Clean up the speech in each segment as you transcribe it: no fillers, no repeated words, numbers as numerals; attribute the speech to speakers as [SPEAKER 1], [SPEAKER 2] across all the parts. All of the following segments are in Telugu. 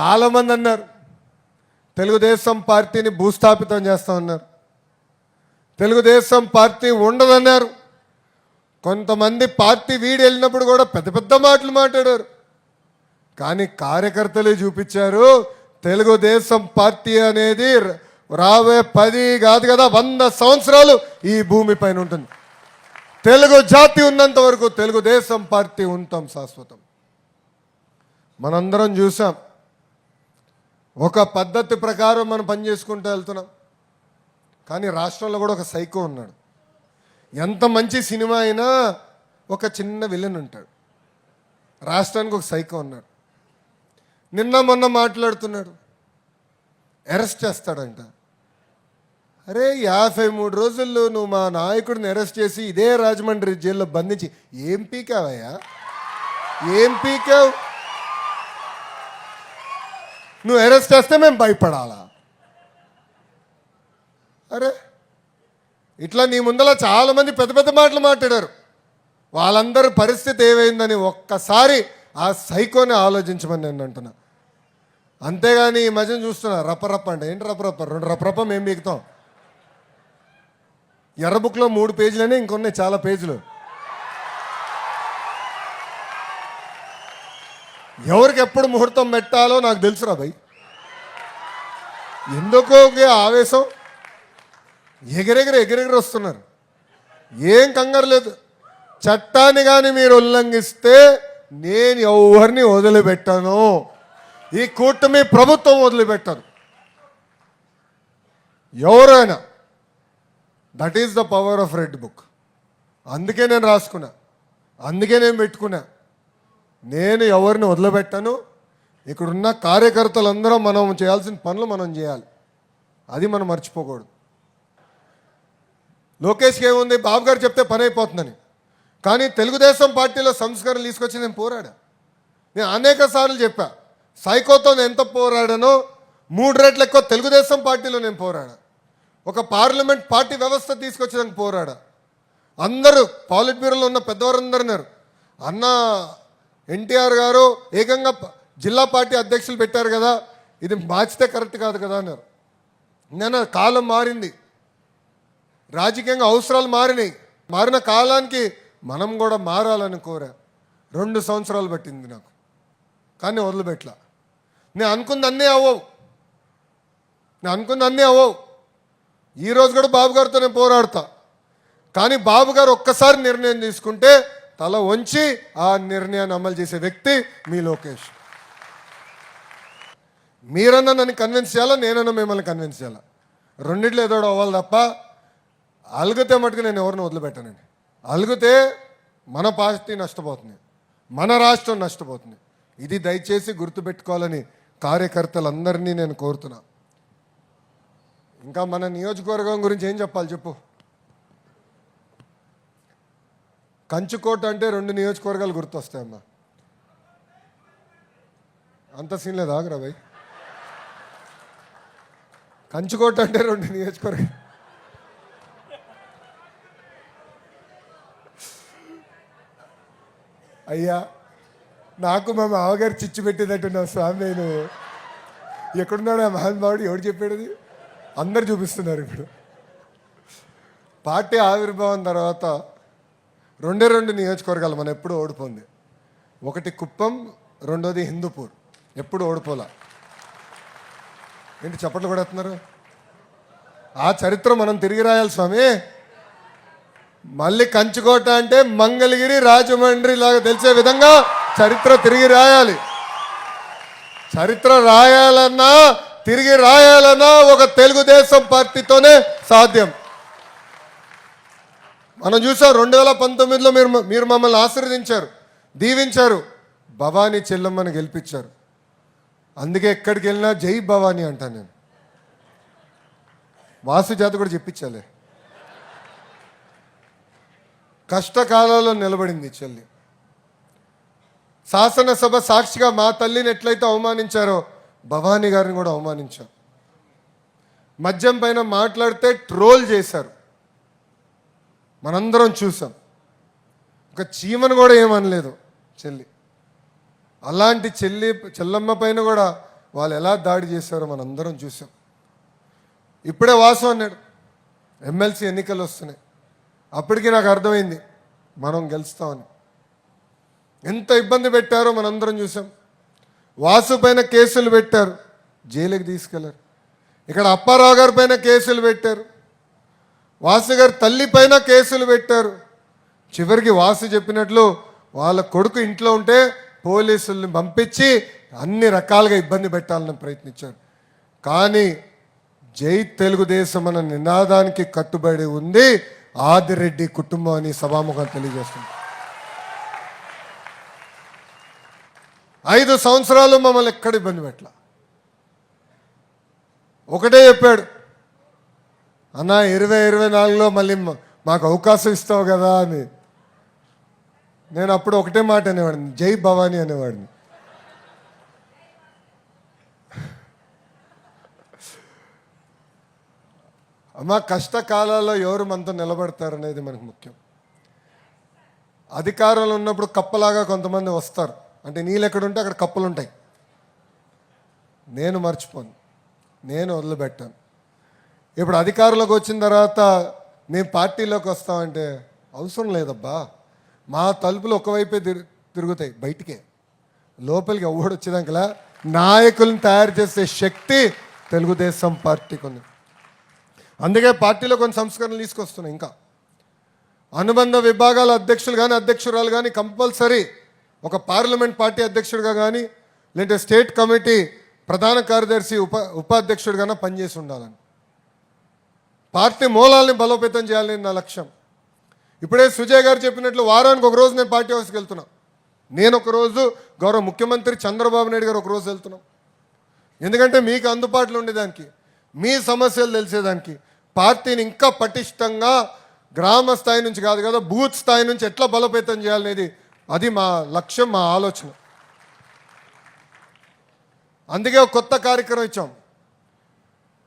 [SPEAKER 1] చాలామంది అన్నారు తెలుగుదేశం పార్టీని భూస్థాపితం చేస్తా ఉన్నారు, తెలుగుదేశం పార్టీ ఉండదన్నారు. కొంతమంది పార్టీ వీడి వెళ్ళినప్పుడు కూడా పెద్ద పెద్ద మాటలు మాట్లాడారు. కానీ కార్యకర్తలే చూపించారు తెలుగుదేశం పార్టీ అనేది రాబోయే 10 కాదు కదా 100 సంవత్సరాలు ఈ భూమి పైన ఉంటుంది. తెలుగు జాతి ఉన్నంత వరకు తెలుగుదేశం పార్టీ ఉంటాం శాశ్వతం. మనందరం చూసాం, ఒక పద్ధతి ప్రకారం మనం పనిచేసుకుంటూ వెళ్తున్నాం. కానీ రాష్ట్రంలో కూడా ఒక సైకో ఉన్నాడు. ఎంత మంచి సినిమా అయినా ఒక చిన్న విలన్ ఉంటాడు. రాష్ట్రానికి ఒక సైకో ఉన్నాడు. నిన్న మొన్న మాట్లాడుతున్నాడు, అరెస్ట్ చేస్తాడంట. అరే 53 రోజుల్లో నువ్వు మా నాయకుడిని అరెస్ట్ చేసి ఇదే రాజమండ్రి జైల్లో బంధించి ఏం పీకావయ్యా? ఏం పీకావు? నువ్వు అరెస్ట్ చేస్తే మేము భయపడాలా? అరే ఇట్లా నీ ముందర చాలామంది పెద్ద పెద్ద మాటలు మాట్లాడారు. వాళ్ళందరి పరిస్థితి ఏమైందని ఒక్కసారి ఆ సైకోని ఆలోచించమని నేను అంటున్నా. అంతేగాని ఈ మధ్యన చూస్తున్నా రప్పరప్ప అంటే ఏంటి రప్పరప్ప? 2 రప్పరప్ప మేము బీగుతాం. ఎర్ర బుక్లో 3 పేజీలనే, ఇంకొన్నాయి చాలా పేజీలు. ఎవరికి ఎప్పుడు ముహూర్తం పెట్టాలో నాకు తెలుసురా భయ్. ఎందుకో ఆవేశం, ఎగిరెగిరి వస్తున్నారు. ఏం కంగారు లేదు. చట్టాన్ని కానీ మీరు ఉల్లంఘిస్తే నేను ఎవరిని వదిలిపెట్టాను, ఈ కూటమి ప్రభుత్వం వదిలిపెట్టాను. ఎవరైనా, that is the power of red book. అందుకే నేను రాసుకున్నా, అందుకే నేను పెట్టుకున్నా. నేను ఎవరిని వదిలిపెట్టాను. ఇక్కడున్న కార్యకర్తలందరం మనం చేయాల్సిన పనులు మనం చేయాలి. అది మనం మర్చిపోకూడదు. లోకేష్కి ఏముంది, బాబు గారు చెప్తే పని అయిపోతుందని. కానీ తెలుగుదేశం పార్టీలో సంస్కరణలు తీసుకొచ్చి నేను పోరాడా. నేను అనేక సార్లు చెప్పా, సైకోతో నేను ఎంత పోరాడానో 3 రెట్లు ఎక్కువ తెలుగుదేశం పార్టీలో నేను పోరాడా. ఒక పార్లమెంట్ పార్టీ వ్యవస్థ తీసుకొచ్చేదానికి పోరాడా. అందరూ పాలిట్ బ్యూరోలో ఉన్న పెద్దవారందరూ అన్నారు, అన్న ఎన్టీఆర్ గారు ఏకంగా జిల్లా పార్టీ అధ్యక్షులు పెట్టారు కదా, ఇది మార్చితే కరెక్ట్ కాదు కదా అన్నారు. నేను కాలం మారింది, రాజకీయంగా అవసరాలు మారినాయి. మారిన కాలానికి మనం కూడా మారాలని కోరా. 2 సంవత్సరాలు పట్టింది నాకు, కానీ వదిలిపెట్టలా. నేను అనుకుంది అన్నీ అవ్వవు. ఈరోజు కూడా బాబు గారితో నేను పోరాడతా. కానీ బాబు గారు ఒక్కసారి నిర్ణయం తీసుకుంటే తల వంచి ఆ నిర్ణయాన్ని అమలు చేసే వ్యక్తి మీ లోకేష్. మీరన్నా నన్ను కన్విన్స్ చేయాలా, నేనన్నా మిమ్మల్ని కన్విన్స్ చేయాలా. రెండిట్లో ఏదో అవ్వాలి తప్ప అలుగుతే మటుకు నేను ఎవరిని వదిలిపెట్టానండి. అలుగుతే మన పార్టీ నష్టపోతుంది, మన రాష్ట్రం నష్టపోతుంది. ఇది దయచేసి గుర్తుపెట్టుకోవాలని కార్యకర్తలందరినీ నేను కోరుతున్నా. ఇంకా మన నియోజకవర్గం గురించి ఏం చెప్పాలి చెప్పు. కంచుకోట అంటే 2 నియోజకవర్గాలు గుర్తొస్తాయమ్మా. అంత సీన్ లేదు, ఆగరా భయ్. కంచుకోట అంటే 2 నియోజకవర్గాలు. అయ్యా నాకు మా మామగారు చిచ్చు పెట్టేటట్టున్నా స్వామి. నేను ఎక్కడున్నాడు ఆ మహానుభావుడు? ఎవడు చెప్పాడు? అందరు చూపిస్తున్నారు. ఇప్పుడు పార్టీ ఆవిర్భావం తర్వాత 2 నియోజకవర్గాలు మనం ఎప్పుడు ఓడిపోయింది. ఒకటి కుప్పం, 2వది హిందూపూర్. ఎప్పుడు ఓడిపోలా. ఏంటి చప్పట్లు కూడా ఎత్తున్నారు? ఆ చరిత్ర మనం తిరిగి రాయాలి స్వామి. మళ్ళీ కంచుకోట అంటే మంగళగిరి, రాజమండ్రి లాగా తెలిసే విధంగా చరిత్ర తిరిగి రాయాలి. చరిత్ర రాయాలన్నా, తిరిగి రాయాలన్నా ఒక తెలుగుదేశం పార్టీతోనే సాధ్యం. మనం చూసాం 2019లో మీరు మమ్మల్ని ఆశీర్వదించారు, దీవించారు, భవానీ చెల్లమ్మని గెలిపించారు. అందుకే ఎక్కడికి వెళ్ళినా జై భవానీ అంటాను నేను. వాసు జాతి కూడా చెప్పించాలి. కష్టకాలంలో నిలబడింది చెల్లి. శాసనసభ సాక్షిగా మా తల్లిని ఎట్లయితే అవమానించారో భవానీ గారిని కూడా అవమానించారు. మద్యం పైన మాట్లాడితే ట్రోల్ చేశారు, మనందరం చూసాం. ఒక చీమను కూడా ఏమనలేదు చెల్లి. అలాంటి చెల్లమ్మ పైన కూడా వాళ్ళు ఎలా దాడి చేశారో మనందరం చూసాం. ఇప్పుడే వాసు అన్నాడు ఎమ్మెల్సీ ఎన్నికలు వస్తున్నాయి, అప్పటికి నాకు అర్థమైంది మనం గెలుస్తామని. ఎంత ఇబ్బంది పెట్టారో మనందరం చూసాం. వాసు పైన కేసులు పెట్టారు, జైలుకి తీసుకెళ్లారు. ఇక్కడ అప్పారావు గారి పైన కేసులు పెట్టారు, వాసు గారి తల్లి పైన కేసులు పెట్టారు. చివరికి వాసు చెప్పినట్లు వాళ్ళ కొడుకు ఇంట్లో ఉంటే పోలీసుల్ని పంపించి అన్ని రకాలుగా ఇబ్బంది పెట్టాలని ప్రయత్నించారు. కానీ జై తెలుగుదేశం అన్న నినాదానికి కట్టుబడి ఉంది ఆదిరెడ్డి కుటుంబం అని సభాముఖం తెలియజేస్తుంది. 5 సంవత్సరాలు మమ్మల్ని ఎక్కడ ఇబ్బంది పెట్టలా. ఒకటే చెప్పాడు, అన్న 2024లో మళ్ళీ మాకు అవకాశం ఇస్తావు కదా అని. నేను అప్పుడు ఒకటే మాట అనేవాడిని, జై భవానీ అనేవాడిని. అమ్మ కష్టకాలాల్లో ఎవరు మనతో నిలబడతారనేది మనకు ముఖ్యం. అధికారంలో ఉన్నప్పుడు కప్పలాగా కొంతమంది వస్తారు, అంటే నీళ్ళు ఎక్కడుంటే అక్కడ కప్పలు ఉంటాయి. నేను మర్చిపోను, నేను వదిలిపెట్టాను. ఇప్పుడు అధికారంలోకి వచ్చిన తర్వాత మేము పార్టీలోకి వస్తామంటే అవసరం లేదబ్బా, మా తలుపులు ఒకవైపే తిరుగుతాయి, బయటికే. లోపలికి ఎవడు వచ్చేదాకలా నాయకులను తయారు చేసే శక్తి తెలుగుదేశం పార్టీకి ఉంది. అందుకే పార్టీలో కొన్ని సంస్కరణలు తీసుకొస్తున్నాయి. ఇంకా అనుబంధ విభాగాల అధ్యక్షులు కానీ అధ్యక్షురాలు కానీ కంపల్సరీ ఒక పార్లమెంట్ పార్టీ అధ్యక్షుడిగా కానీ లేదంటే స్టేట్ కమిటీ ప్రధాన కార్యదర్శి ఉపాధ్యక్షుడిగానే పనిచేసి ఉండాలని, పార్టీ మూలాల్ని బలోపేతం చేయాలని నా లక్ష్యం. ఇప్పుడే సుజయ్ గారు చెప్పినట్లు వారానికి ఒక రోజు నేను పార్టీ హౌస్కి వెళ్తున్నా. నేను ఒకరోజు గౌరవ ముఖ్యమంత్రి చంద్రబాబు నాయుడు గారు ఒకరోజు వెళ్తున్నాం. ఎందుకంటే మీకు అందుబాటులో ఉండేదానికి, మీ సమస్యలు తెలిసేదానికి, పార్టీని ఇంకా పటిష్టంగా గ్రామ స్థాయి నుంచి కాదు కదా బూత్ స్థాయి నుంచి ఎట్లా బలోపేతం చేయాలనేది అది మా లక్ష్యం, మా ఆలోచన. అందుకే ఒక కొత్త కార్యక్రమం ఇచ్చాం.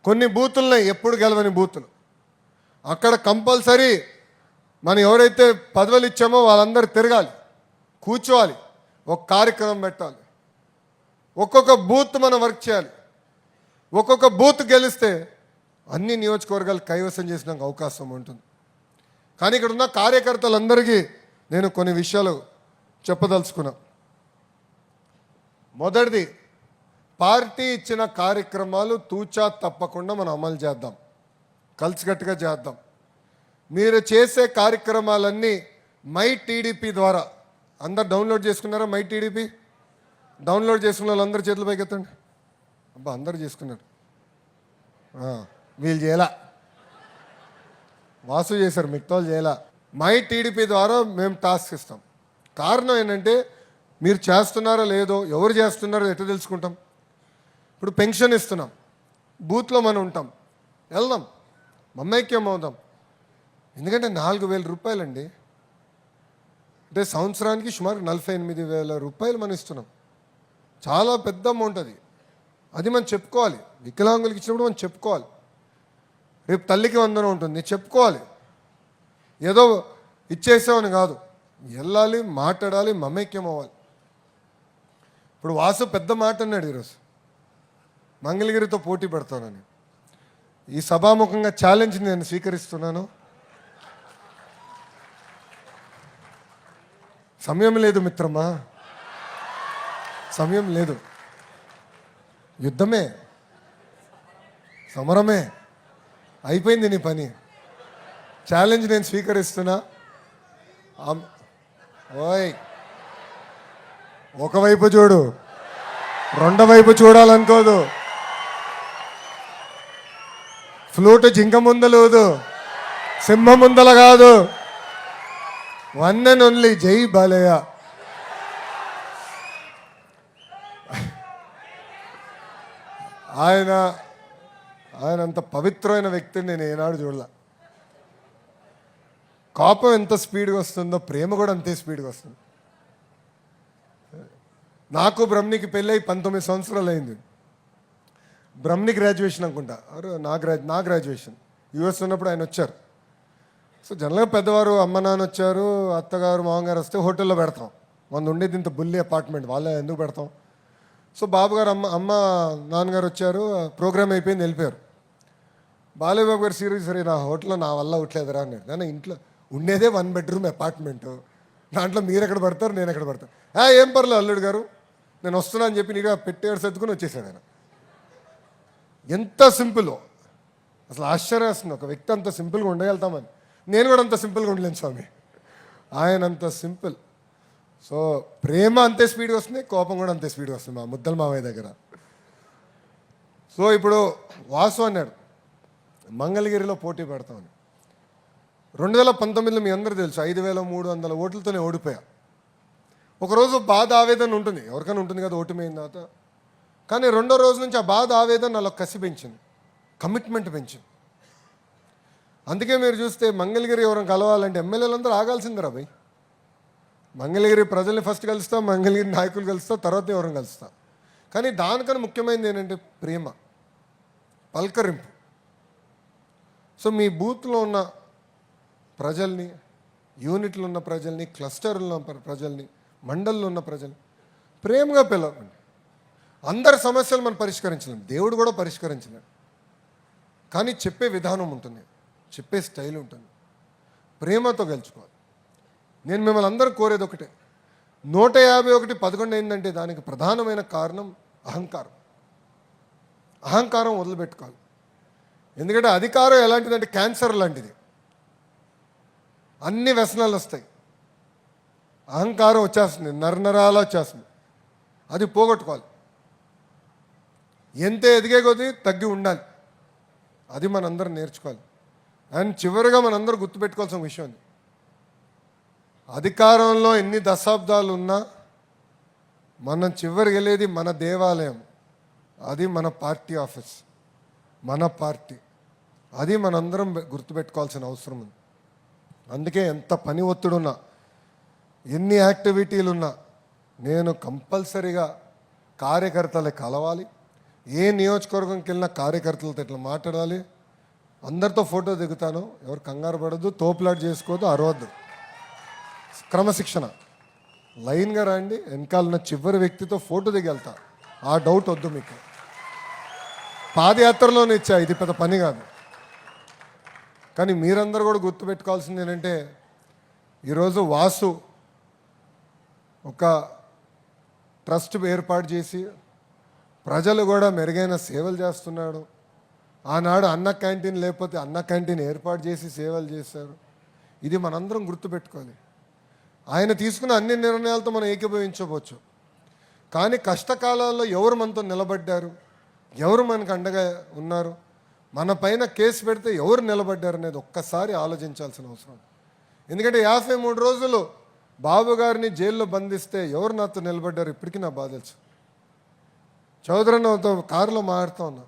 [SPEAKER 1] కొన్ని బూతులున్నాయి ఎప్పుడు గెలవని బూతులు, అక్కడ కంపల్సరీ మనం ఎవరైతే పదవులు ఇచ్చామో వాళ్ళందరూ తిరగాలి, కూర్చోవాలి, ఒక కార్యక్రమం పెట్టాలి, ఒక్కొక్క బూత్ మనం వర్క్ చేయాలి. ఒక్కొక్క బూత్ గెలిస్తే అన్ని నియోజకవర్గాలు కైవసం చేసినాక అవకాశం ఉంటుంది. కానీ ఇక్కడ ఉన్న కార్యకర్తలందరికీ నేను కొన్ని విషయాలు చెప్పదలుచుకున్నా. మొదటిది, పార్టీ ఇచ్చిన కార్యక్రమాలు తూచా తప్పకుండా మనం అమలు చేద్దాం, కలిసికట్టుగా చేద్దాం. మీరు చేసే కార్యక్రమాలన్నీ మై టీడీపీ ద్వారా అందరు డౌన్లోడ్ చేసుకున్నారా? మై టీడీపీ డౌన్లోడ్ చేసుకున్న వాళ్ళందరూ చేతులు పైకెత్తండి. అబ్బా అందరు చేసుకున్నారు, వీళ్ళు చేయాల, వాసు చేశారు, మిగతా వాళ్ళు చేయాల. మై టీడీపీ ద్వారా మేము టాస్క్ ఇస్తాం. కారణం ఏంటంటే మీరు చేస్తున్నారో లేదో, ఎవరు చేస్తున్నారో ఎట్లా తెలుసుకుంటాం? ఇప్పుడు పెన్షన్ ఇస్తున్నాం, బూత్లో మనం ఉంటాం, వెళ్దాం, మమ్మైక్యం అవుదాం. ఎందుకంటే 4,000 రూపాయలండి, అంటే సంవత్సరానికి సుమారు 48,000 రూపాయలు మనం ఇస్తున్నాం. చాలా పెద్ద అమౌంట్ అది. అది మనం చెప్పుకోవాలి. వికలాంగులకి ఇచ్చినప్పుడు మనం చెప్పుకోవాలి. రేపు తల్లికి వందనం ఉంటుంది, చెప్పుకోవాలి. ఏదో ఇచ్చేసామని కాదు, వెళ్ళాలి, మాట్లాడాలి, మమైక్యం అవ్వాలి. ఇప్పుడు వాసు పెద్ద మాట అన్నాడు ఈరోజు, మంగళగిరితో పోటీ పెడతానని. ఈ సభాముఖంగా ఛాలెంజ్ నేను స్వీకరిస్తున్నాను. సమయం లేదు మిత్రమా, సమయం లేదు. యుద్ధమే, సమరమే, అయిపోయింది నీ పని. ఛాలెంజ్ నేను స్వీకరిస్తున్నా. ఓయ్, ఒకవైపు చూడు, రెండో వైపు చూడాలనుకోదు. ఫ్లూట్ జింక ముందలేదు, సింహం ముందల కాదు. వన్ అండ్ ఓన్లీ జై బాలయ్య. ఆయన అంత పవిత్రమైన వ్యక్తిని నేను ఏనాడు చూడలే. కోపం ఎంత స్పీడ్గా వస్తుందో ప్రేమ కూడా అంతే స్పీడ్గా వస్తుంది. నాకు బ్రహ్మనికి పెళ్ళై 19 సంవత్సరాలు అయింది. బ్రహ్మని గ్రాడ్యుయేషన్ అనుకుంటా, నా గ్రాడ్యుయేషన్ యూఎస్ ఉన్నప్పుడు ఆయన వచ్చారు. సో జనరల్గా పెద్దవారు అమ్మ నాన్న వచ్చారు, అత్తగారు మామగారు వస్తే హోటల్లో పెడతాం. మన ఉండేది ఇంత బుల్లి అపార్ట్మెంట్, వాళ్ళే ఎందుకు పెడతాం? సో బాబు గారు అమ్మ నాన్నగారు వచ్చారు, ప్రోగ్రామ్ అయిపోయింది, వెళ్ళిపోయారు. బాలయ్యబాబు గారు సీరియస్, సరే నా హోటల్లో నా వల్ల అవట్లేదురా అన్నాడు. నేను ఇంట్లో ఉండేదే 1 బెడ్రూమ్ అపార్ట్మెంటు, దాంట్లో మీరు ఎక్కడ పడతారు, నేను ఎక్కడ పడతాను. ఏం పర్లేదు అల్లుడు గారు, నేను వస్తున్నా అని చెప్పి నీగా పెట్టేడు సర్దుకుని వచ్చేసాడు ఆయన. ఎంత సింపుల్, అసలు ఆశ్చర్యం వేస్తుంది ఒక వ్యక్తి అంత సింపుల్గా ఉండగలుగుతామని. నేను కూడా అంత సింపుల్గా ఉండలేను స్వామి, ఆయన అంత సింపుల్. సో ప్రేమ అంతే స్పీడ్గా వస్తుంది, కోపం కూడా అంతే స్పీడ్గా వస్తుంది మా ముద్దల మావయ్య దగ్గర. సో ఇప్పుడు వాసు అన్నాడు మంగళగిరిలో పోటీ పెడతామని. 2019లో మీ అందరూ తెలుసు 5,300 ఓట్లతోనే ఓడిపోయా. ఒకరోజు బాధ ఆవేదన ఉంటుంది, ఎవరికైనా ఉంటుంది కదా ఓటమైన తర్వాత. కానీ రెండో రోజు నుంచి ఆ బాధ ఆవేదన నాలో కసి పెంచింది, కమిట్మెంట్ పెంచింది. అందుకే మీరు చూస్తే మంగళగిరి ఎవరైనా కలవాలంటే ఎమ్మెల్యేలందరూ ఆగాల్సిందిరా భయ్. మంగళగిరి ప్రజల్ని ఫస్ట్ కలుస్తా, మంగళగిరి నాయకులు కలుస్తా, తర్వాత ఎవరైనా కలుస్తా. కానీ దానికన్నా ముఖ్యమైనది ఏంటంటే ప్రేమ, పలకరింపు. సో మీ బూత్లో ఉన్న ప్రజల్ని, యూనిట్లో ఉన్న ప్రజల్ని, క్లస్టర్లో ఉన్న ప్రజల్ని, మండల్లో ఉన్న ప్రజల్ని ప్రేమగా పిలవండి. అందరి సమస్యలు మనం పరిష్కరించలేం, దేవుడు కూడా పరిష్కరించలేం. కానీ చెప్పే విధానం ఉంటుంది, చెప్పే స్టైల్ ఉంటుంది, ప్రేమతో గెలుచుకోవాలి. నేను మిమ్మల్ని అందరూ కోరేది ఒకటే, 151 11 అయిందంటే దానికి ప్రధానమైన కారణం అహంకారం. అహంకారం వదిలిపెట్టుకోవాలి. ఎందుకంటే అధికారం ఎలాంటిదంటే క్యాన్సర్ లాంటిది, అన్ని వ్యసనాలు వస్తాయి. అహంకారం వచ్చేస్తుంది, నరనరాలు వచ్చేస్తుంది, అది పోగొట్టుకోవాలి. ఎంత ఎదిగే కొద్దీ తగ్గి ఉండాలి, అది మనందరం నేర్చుకోవాలి. అండ్ చివరిగా మనందరూ గుర్తుపెట్టుకోవాల్సిన విషయం అది, అధికారంలో ఎన్ని దశాబ్దాలు ఉన్నా మనం చివరికి వెళ్ళేది మన దేవాలయం, అది మన పార్టీ ఆఫీస్, మన పార్టీ. అది మనందరం గుర్తుపెట్టుకోవాల్సిన అవసరం ఉంది. అందుకే ఎంత పని ఒత్తిడున్నా, ఎన్ని యాక్టివిటీలున్నా నేను కంపల్సరీగా కార్యకర్తలు కలవాలి. ఏ నియోజకవర్గంకి వెళ్ళినా కార్యకర్తలతో ఇట్లా మాట్లాడాలి, అందరితో ఫోటో దిగుతాను. ఎవరు కంగారు పడద్దు, తోపులాట చేసుకోవద్దు, అరవద్దు. క్రమశిక్షణ, లైన్గా రండి, వెనకాలన్న చివరి వ్యక్తితో ఫోటో దిగి వెళ్తా, ఆ డౌట్ వద్దు మీకు. పాదయాత్రలోనే ఇచ్చా, ఇది పెద్ద పని కాదు. కానీ మీరందరూ కూడా గుర్తుపెట్టుకోవాల్సింది ఏంటంటే, ఈరోజు వాసు ఒక ట్రస్ట్ ఏర్పాటు చేసి ప్రజలు కూడా మెరుగైన సేవలు చేస్తున్నాడు. ఆనాడు అన్న క్యాంటీన్ లేకపోతే అన్న క్యాంటీన్ ఏర్పాటు చేసి సేవలు చేశారు. ఇది మనందరం గుర్తుపెట్టుకోవాలి. ఆయన తీసుకున్న అన్ని నిర్ణయాలతో మనం ఏకీభవించవచ్చు, కానీ కష్టకాలాల్లో ఎవరు మనతో నిలబడ్డారు, ఎవరు మనకు అండగా ఉన్నారు, మన పైన కేసు పెడితే ఎవరు నిలబడ్డారు అనేది ఒక్కసారి ఆలోచించాల్సిన అవసరం. ఎందుకంటే 53 రోజులు బాబు గారిని జైల్లో బంధిస్తే ఎవరు నాతో నిలబడ్డారు ఇప్పటికీ నా బాధ తెలుసు. చౌదరన్నతో కారులో మాట్లాడుతూ ఉన్నాం,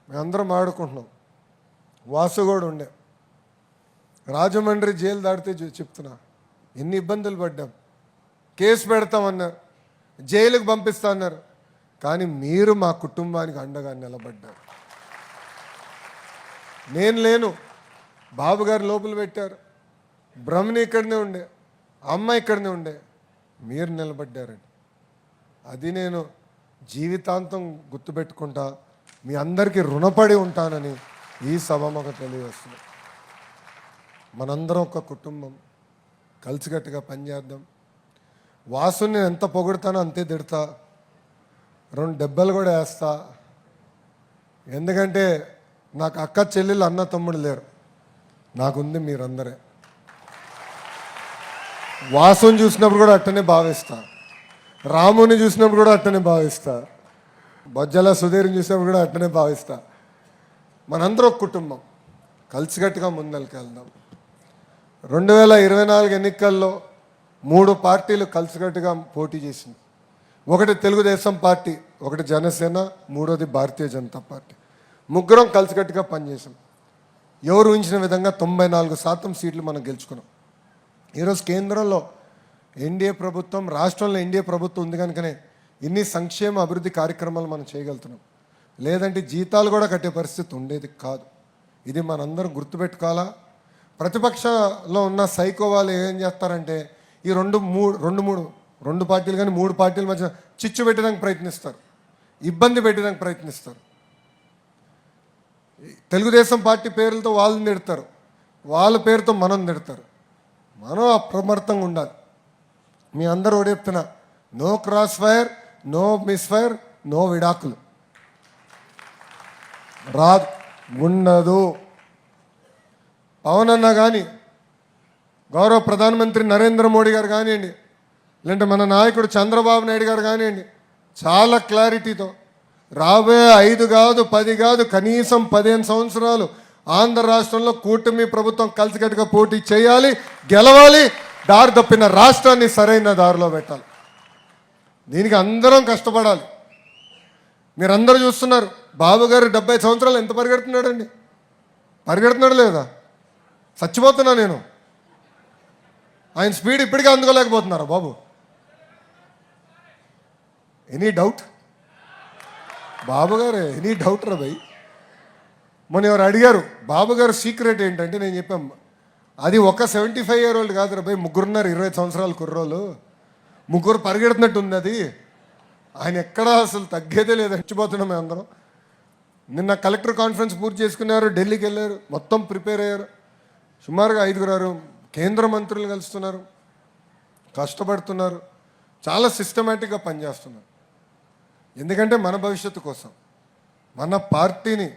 [SPEAKER 1] మేమందరం ఆడుకుంటున్నాం. వాసు కూడా ఉండే, రాజమండ్రి జైలు దాటితే చెప్తున్నా ఎన్ని ఇబ్బందులు పడ్డాం. కేసు పెడతామన్నారు, జైలుకు పంపిస్తా అన్నారు, కానీ మీరు మా కుటుంబానికి అండగా నిలబడ్డారు. నేను లేను, బాబు గారు లోపల పెట్టారు, బ్రహ్మని ఇక్కడనే ఉండే, అమ్మ ఇక్కడనే ఉండే, మీరు నిలబడ్డారండి. అది నేను జీవితాంతం గుర్తుపెట్టుకుంటా, మీ అందరికీ రుణపడి ఉంటానని ఈ సభకు తెలియజేస్తున్నాను. మనందరం ఒక కుటుంబం, కలిసికట్టుగా పనిచేద్దాం. వాసుని ఎంత పొగుడతానో అంతే తిడతా, 2 దెబ్బలు కూడా వేస్తా. ఎందుకంటే నాకు అక్క చెల్లెలు అన్న తమ్ముడు లేరు, నాకుంది మీరందరే. వాసుని చూసినప్పుడు కూడా అట్టనే భావిస్తా, రాముని చూసినప్పుడు కూడా అట్టనే భావిస్తా, బొజ్జల సుధీర్ని చూసినప్పుడు కూడా అట్టనే భావిస్తా. మనందరం ఒక కుటుంబం, కలిసికట్టుగా ముందరికి వెళ్దాం. 2024 ఎన్నికల్లో 3 పార్టీలు కలిసికట్టుగా పోటీ చేసింది. ఒకటి తెలుగుదేశం పార్టీ, ఒకటి జనసేన, మూడోది భారతీయ జనతా పార్టీ. ముగ్గురం కలిసికట్టుగా పనిచేసాం. ఎవరు ఊహించిన విధంగా 94% సీట్లు మనం గెలుచుకున్నాం. ఈరోజు కేంద్రంలో ఎన్డీఏ ప్రభుత్వం, రాష్ట్రంలో ఎన్డీఏ ప్రభుత్వం ఉంది కనుకనే ఇన్ని సంక్షేమ అభివృద్ధి కార్యక్రమాలు మనం చేయగలుగుతున్నాం. లేదంటే జీతాలు కూడా కట్టే పరిస్థితి ఉండేది కాదు. ఇది మనందరం గుర్తుపెట్టుకోవాలా. ప్రతిపక్షంలో ఉన్న సైకో వాళ్ళు ఏం చేస్తారంటే ఈ రెండు మూడు 2 పార్టీలు కానీ 3 పార్టీల మధ్య చిచ్చు పెట్టడానికి ప్రయత్నిస్తారు, ఇబ్బంది పెట్టడానికి ప్రయత్నిస్తారు. తెలుగుదేశం పార్టీ పేర్లతో వాళ్ళని తిడతారు, వాళ్ళ పేరుతో మనం తిడతారు. మనం అప్రమత్తంగా ఉండాలి. మీ అందరూ ఒకటి చెప్తున్నా, no cross fire, no misfire, no విడాకులు. రాదు, ఉండదు. పవన్ అన్న కానీ, గౌరవ ప్రధానమంత్రి నరేంద్ర మోడీ గారు కానివ్వండి, లేదంటే మన నాయకుడు చంద్రబాబు నాయుడు గారు కానివ్వండి, చాలా క్లారిటీతో రాబోయే 5 కాదు 10 కాదు కనీసం 15 సంవత్సరాలు ఆంధ్ర రాష్ట్రంలో కూటమి ప్రభుత్వం కలిసికట్టుగా పోటీ చేయాలి, గెలవాలి, దారి తప్పిన రాష్ట్రాన్ని సరైన దారిలో పెట్టాలి. దీనికి అందరం కష్టపడాలి. మీరందరూ చూస్తున్నారు, బాబు గారు 70 సంవత్సరాలు ఎంత పరిగెడుతున్నాడండి? పరిగెడుతున్నాడు లేదా? చచ్చిపోతున్నా నేను. ఆయన స్పీడ్ ఇప్పటికే అందుకోలేకపోతున్నారా బాబు? Any doubt? బాబు గారు ఎనీ డౌట్ రా భయ్? మొన్న ఎవరు అడిగారు బాబు గారు సీక్రెట్ ఏంటంటే, నేను చెప్పాను అది ఒక 75 year old కాదు రా భయ్, 3 ఉన్నారు 25 సంవత్సరాల కుర్రోళ్ళు, 3 పరిగెడుతున్నట్టు ఉంది అది. ఆయన ఎక్కడా అసలు తగ్గేదే లేదు. చచ్చిపోతున్నాం మేము అందరం. నిన్న కలెక్టర్ కాన్ఫరెన్స్ పూర్తి చేసుకున్నారు, ఢిల్లీకి వెళ్ళారు, మొత్తం ప్రిపేర్ అయ్యారు. సుమారుగా 5 కేంద్ర మంత్రులు కలుస్తున్నారు, కష్టపడుతున్నారు, చాలా సిస్టమేటిక్గా పనిచేస్తున్నారు. ఎందుకంటే మన భవిష్యత్తు కోసం, మన పార్టీని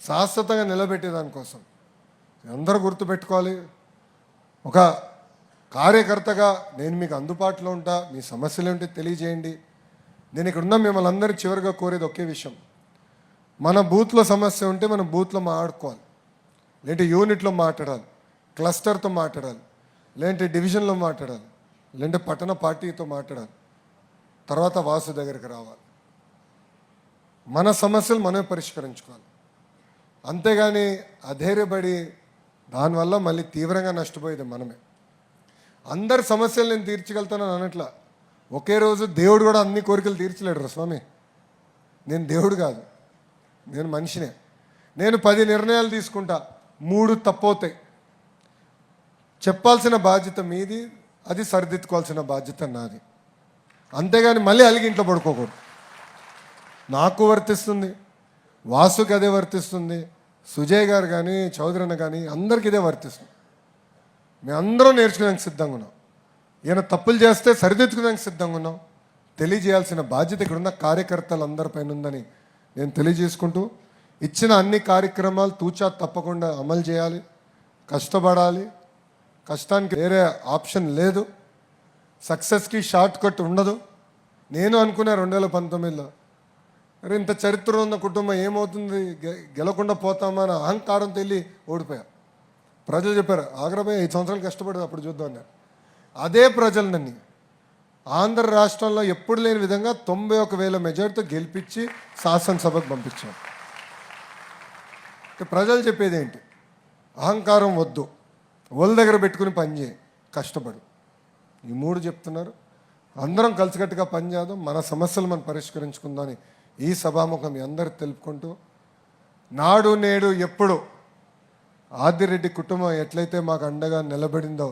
[SPEAKER 1] శాశ్వతంగా నిలబెట్టేదానికోసం. అందరూ గుర్తుపెట్టుకోవాలి, ఒక కార్యకర్తగా నేను మీకు అందుబాటులో ఉంటా, మీ సమస్యలు ఏంటో తెలియజేయండి. నేను ఇక్కడ ఉన్న మిమ్మల్ని అందరూ చివరిగా కోరేది ఒకే విషయం, మన బూత్లో సమస్య ఉంటే మనం బూత్లో మాట్లాడుకోవాలి, లేదంటే యూనిట్లో మాట్లాడాలి, క్లస్టర్తో మాట్లాడాలి, లేదంటే డివిజన్లో మాట్లాడాలి, లేదంటే పట్టణ పార్టీతో మాట్లాడాలి, తర్వాత వాసు దగ్గరికి రావాలి. మన సమస్యలు మనమే పరిష్కరించుకోవాలి. అంతేగాని అధైర్యపడి దానివల్ల మళ్ళీ తీవ్రంగా నష్టపోయేది మనమే. అందరి సమస్యలు నేను తీర్చగలుగుతానని అనట్లా. ఒకే రోజు దేవుడు కూడా అన్ని కోరికలు తీర్చలేడు రా స్వామి. నేను దేవుడు కాదు, నేను మనిషినే. నేను 10 నిర్ణయాలు తీసుకుంటా, 3 తప్పవుతాయి. చెప్పాల్సిన బాధ్యత మీది, అది సరిదిద్దుకోవాల్సిన బాధ్యత నాది. అంతేగాని మళ్ళీ అలిగి ఇంట్లో పడుకోకూడదు. నాకు వర్తిస్తుంది, వాసుకి అదే వర్తిస్తుంది, సుజయ్ గారు కానీ చౌదరన్న కానీ అందరికి ఇదే వర్తిస్తుంది. మేము అందరం నేర్చుకోవడానికి సిద్ధంగా ఉన్నాం. ఈయన తప్పులు చేస్తే సరిదిద్దుకోవడానికి సిద్ధంగా ఉన్నాం. తెలియజేయాల్సిన బాధ్యత ఇక్కడున్న కార్యకర్తలందరిపైన ఉందని నేను తెలియజేసుకుంటూ, ఇచ్చిన అన్ని కార్యక్రమాలు తూచా తప్పకుండా అమలు చేయాలి, కష్టపడాలి. కష్టానికి వేరే ఆప్షన్ లేదు. సక్సెస్కి షార్ట్ కట్ ఉండదు. నేను అనుకున్నా 2019లో, అరే ఇంత చరిత్ర ఉన్న కుటుంబం ఏమవుతుంది, గెలకుండా పోతామా అని అహంకారంతో వెళ్ళి ఓడిపోయా. ప్రజలు చెప్పారు ఆగ్రహపోయి 5 సంవత్సరాలు కష్టపడదు అప్పుడు చూద్దాం అన్నారు. అదే ప్రజలు నన్ను ఆంధ్ర రాష్ట్రంలో ఎప్పుడు లేని విధంగా 91,000 మెజార్టీతో గెలిపించి శాసనసభకు పంపించారు. ప్రజలు చెప్పేది ఏంటి? అహంకారం వద్దు, ఒళ్ళ దగ్గర పెట్టుకుని పనిచేయి, కష్టపడు. ఈ 3 చెప్తున్నారు. అందరం కలిసికట్టుగా పనిచేద్దాం, మన సమస్యలు మనం పరిష్కరించుకుందామని ఈ సభాముఖం మీ అందరికి తెలుపుకుంటూ, నాడు నేడు ఎప్పుడు ఆదిరెడ్డి కుటుంబం ఎట్లయితే మాకు అండగా నిలబడిందో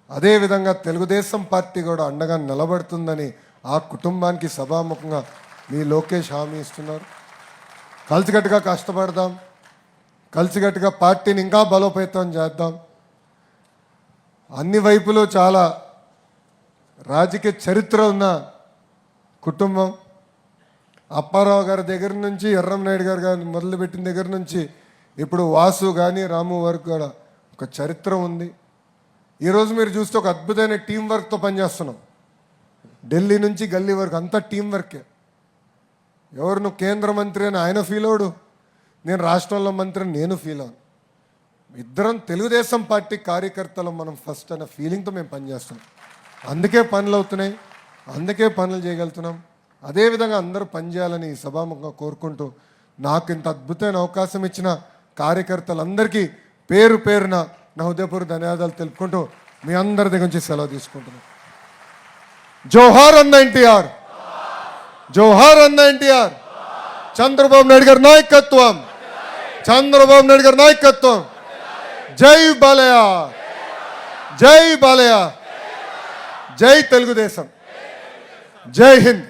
[SPEAKER 1] అదేవిధంగా తెలుగుదేశం పార్టీ కూడా అండగా నిలబడుతుందని ఆ కుటుంబానికి సభాముఖంగా మీ లోకేష్ హామీ ఇస్తున్నారు. కలిసికట్టుగా కష్టపడదాం, కలిసికట్టుగా పార్టీని ఇంకా బలోపేతం చేద్దాం. అన్ని వైపులు చాలా రాజకీయ చరిత్ర ఉన్న కుటుంబం. అప్పారావు గారి దగ్గర నుంచి ఎర్రంనాయుడు గారు కానీ మొదలుపెట్టిన దగ్గర నుంచి ఇప్పుడు వాసు కానీ రాము వరకు కూడా ఒక చరిత్ర ఉంది. ఈరోజు మీరు చూస్తే ఒక అద్భుతమైన టీం వర్క్తో పనిచేస్తున్నాం. ఢిల్లీ నుంచి గల్లీ వరకు అంతా టీం వర్కే. ఎవరు నువ్వు కేంద్ర మంత్రి అని ఆయన ఫీల్ అవడు, నేను రాష్ట్రంలో మంత్రి అని నేను ఫీల్ అవ్వను. ఇద్దరం తెలుగుదేశం పార్టీ కార్యకర్తలు మనం ఫస్ట్ అనే ఫీలింగ్తో మేము పనిచేస్తున్నాం. అందుకే పనులు అవుతున్నాయి, అందుకే పనులు చేయగలుగుతున్నాం. అదేవిధంగా అందరూ పనిచేయాలని ఈ సభాముఖంగా కోరుకుంటూ, నాకు ఇంత అద్భుతమైన అవకాశం ఇచ్చిన కార్యకర్తలందరికీ పేరు పేరున నా హృదయపూర్వక ధన్యవాదాలు తెలుపుకుంటూ మీ అందరి దగ్గర నుంచి సెలవు తీసుకుంటున్నాను. జోహార్ అన్న ఎన్టీఆర్, జోహార్ అన్న ఎన్టీఆర్. చంద్రబాబు నాయుడు గారి నాయకత్వం, చంద్రబాబు నాయుడు గారి నాయకత్వం. జై బాలయ్య, జై బాలయ్య, జై తెలుగుదేశం. జై హింద్.